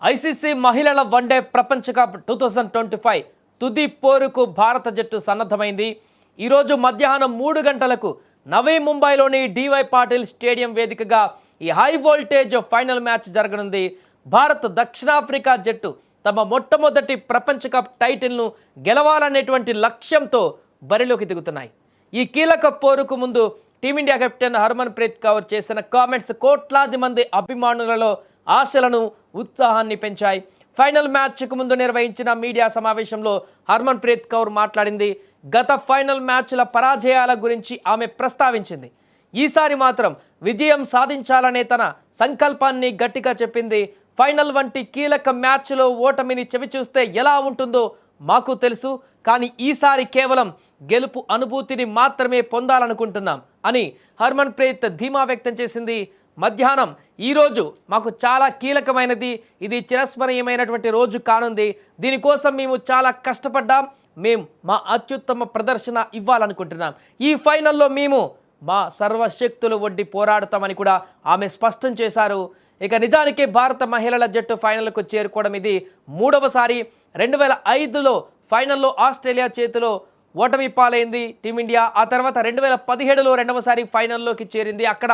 ICC మహిళల one day ప్రపంచ cup 2025 తుది పోరుకు భారత జట్టు సన్నద్ధమైంది. ఈరోజు మధ్యాహ్నం 3 గంటలకు నవీ ముంబైలోని డివై పాటిల్ స్టేడియం వేదికగా ఈ హై వోల్టేజ్ ఫైనల్ మ్యాచ్ జరగనుంది. భారత్ దక్షిణాఫ్రికా జట్టు తమ మొట్టమొదటి ప్రపంచ కప్ టైటిల్ను గెలవాలనేటువంటి లక్ష్యంతో బరిలోకి దిగుతున్నాయి. ఈ కీలక పోరుకు ముందు టీమిండియా కెప్టెన్ హర్మన్ ప్రీత్ కౌర్ చేసిన కామెంట్స్ కోట్లాది మంది అభిమానులలో ఆశలను ఉత్సాహాన్ని పెంచాయి. ఫైనల్ మ్యాచ్కు ముందు నిర్వహించిన మీడియా సమావేశంలో హర్మన్ ప్రీత్ కౌర్ మాట్లాడింది. గత ఫైనల్ మ్యాచ్ల పరాజయాల గురించి ఆమె ప్రస్తావించింది. ఈసారి మాత్రం విజయం సాధించాలనే తన సంకల్పాన్ని గట్టిగా చెప్పింది. ఫైనల్ వంటి కీలక మ్యాచ్లో ఓటమిని చవిచూస్తే ఎలా ఉంటుందో మాకు తెలుసు, కానీ ఈసారి కేవలం గెలుపు అనుభూతిని మాత్రమే పొందాలనుకుంటున్నాం అని హర్మన్ ప్రీత్ ధీమా వ్యక్తం చేసింది. మధ్యాహ్నం ఈరోజు మాకు చాలా కీలకమైనది, ఇది చిరస్మరణీయమైనటువంటి రోజు కానుంది. దీనికోసం మేము చాలా కష్టపడ్డాం, మేము మా అత్యుత్తమ ప్రదర్శన ఇవ్వాలనుకుంటున్నాం. ఈ ఫైనల్లో మేము మా సర్వశక్తులు ఒడ్డి పోరాడతామని కూడా ఆమె స్పష్టం చేశారు. ఇక నిజానికి భారత మహిళల జట్టు ఫైనల్కు చేరుకోవడం ఇది మూడవసారి. 2005లో ఫైనల్లో ఆస్ట్రేలియా చేతిలో ఓటమి పాలైంది టీమిండియా. ఆ తర్వాత 2017లో రెండవసారి ఫైనల్లోకి చేరింది, అక్కడ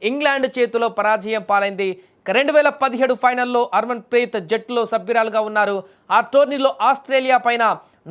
ఇంగ్లాండ్ చేతిలో పరాజయం పాలైంది. 2017 ఫైనల్లో హర్మన్ ప్రీత్ జట్టులో సభ్యురాలుగా ఉన్నారు. ఆ టోర్నీలో ఆస్ట్రేలియా పైన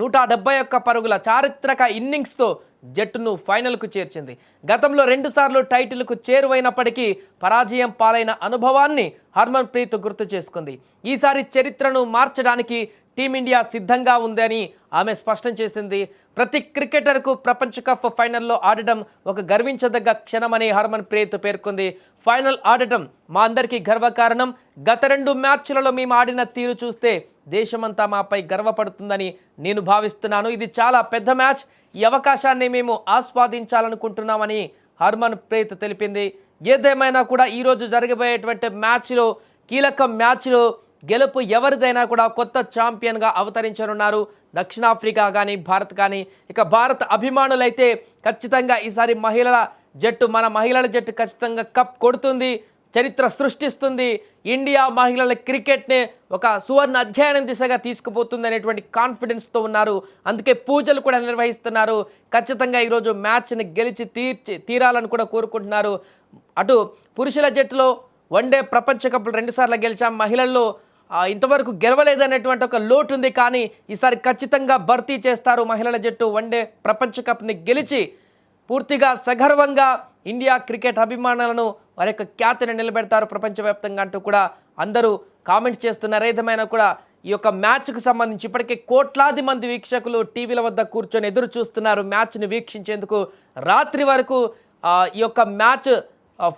171 పరుగుల చారిత్రక ఇన్నింగ్స్తో జట్టును ఫైనల్కు చేర్చింది. గతంలో 2 సార్లు టైటిల్కు చేరువైనప్పటికీ పరాజయం పాలైన అనుభవాన్ని హర్మన్ ప్రీత్ గుర్తు చేసుకుంది. ఈసారి చరిత్రను మార్చడానికి టీమిండియా సిద్ధంగా ఉందని ఆమె స్పష్టం చేసింది. ప్రతి క్రికెటర్కు ప్రపంచ కప్ ఫైనల్లో ఆడటం ఒక గర్వించదగ్గ క్షణమని హర్మన్ ప్రీత్ పేర్కొంది. ఫైనల్ ఆడటం మా అందరికీ గర్వకారణం. గత 2 మ్యాచ్లలో మేము ఆడిన తీరు చూస్తే దేశమంతా మాపై గర్వపడుతుందని నేను భావిస్తున్నాను. ఇది చాలా పెద్ద మ్యాచ్, ఈ అవకాశాన్ని మేము ఆస్వాదించాలనుకుంటున్నామని హర్మన్ ప్రీత్ తెలిపింది. ఏదేమైనా కూడా ఈరోజు జరగబోయేటువంటి మ్యాచ్లో, కీలక మ్యాచ్లో గెలుపు ఎవరిదైనా కూడా కొత్త ఛాంపియన్గా అవతరించనున్నారు దక్షిణాఫ్రికా కానీ భారత్ కానీ. ఇక భారత్ అభిమానులైతే ఖచ్చితంగా ఈసారి మన మహిళల జట్టు ఖచ్చితంగా కప్ కొడుతుంది, చరిత్ర సృష్టిస్తుంది, ఇండియా మహిళల క్రికెట్ని ఒక సువర్ణ అధ్యయనం దిశగా తీసుకుపోతుంది అనేటువంటి కాన్ఫిడెన్స్తో ఉన్నారు. అందుకే పూజలు కూడా నిర్వహిస్తున్నారు. ఖచ్చితంగా ఈరోజు మ్యాచ్ని గెలిచి తీరాలని కూడా కోరుకుంటున్నారు. అటు పురుషుల జట్టులో వన్డే ప్రపంచ కప్లు 2 సార్లు గెలిచాం, మహిళల్లో ఇంతవరకు గెలవలేదనేటువంటి ఒక లోటు ఉంది. కానీ ఈసారి ఖచ్చితంగా భర్తీ చేస్తారు మహిళల జట్టు. వన్డే ప్రపంచ కప్ని గెలిచి పూర్తిగా సగర్వంగా ఇండియా క్రికెట్ అభిమానులను వారి యొక్క ఖ్యాతిని నిలబెడతారు ప్రపంచవ్యాప్తంగా అంటూ కూడా అందరూ కామెంట్స్ చేస్తున్నారు. ఏదేమైనా కూడా ఈ యొక్క మ్యాచ్కు సంబంధించి ఇప్పటికే కోట్లాది మంది వీక్షకులు టీవీల వద్ద కూర్చొని ఎదురు చూస్తున్నారు మ్యాచ్ని వీక్షించేందుకు. రాత్రి వరకు ఈ యొక్క మ్యాచ్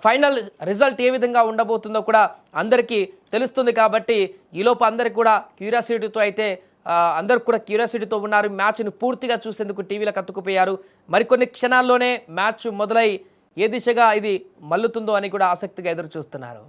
ఫైనల్ రిజల్ట్ ఏ విధంగా ఉండబోతుందో కూడా అందరికీ తెలుస్తుంది. కాబట్టి ఈలోపు అందరికి కూడా క్యూరియాసిటీతో ఉన్నారు. మ్యాచ్ను పూర్తిగా చూసేందుకు టీవీలకు అతుక్కుపోయారు. మరికొన్ని క్షణాల్లోనే మ్యాచ్ మొదలై ఏ దిశగా ఇది మల్లుతుందో అని కూడా ఆసక్తిగా ఎదురు చూస్తున్నారు.